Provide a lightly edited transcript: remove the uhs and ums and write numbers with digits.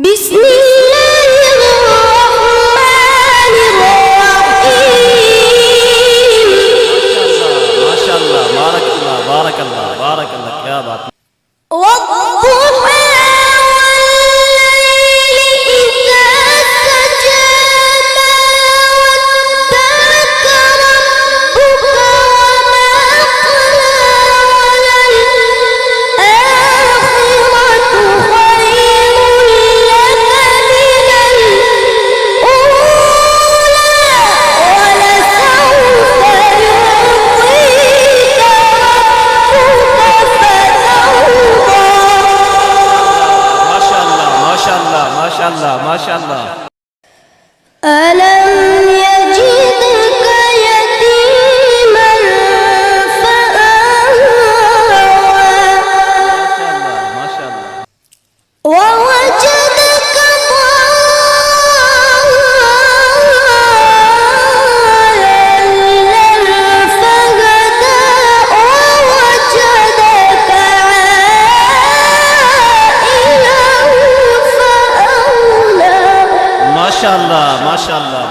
بسم الله الرحمن الرحيم. ما شاء الله بارك الله بارك الله بارك الله يا بات. والضحى والليل إذا سجى ما ودعك ربك وما قلى وللآخرة خير لك من الأولى ولسوف يعطيك ربك فترضى. ما شاء الله ما شاء الله ما شاء الله ما شاء الله. ألم يجدك يتيما فآوى ما شاء الله ووجدك ضالا فهدى ووجدك عائلا فأغنى ما شاء الله ما شاء الله.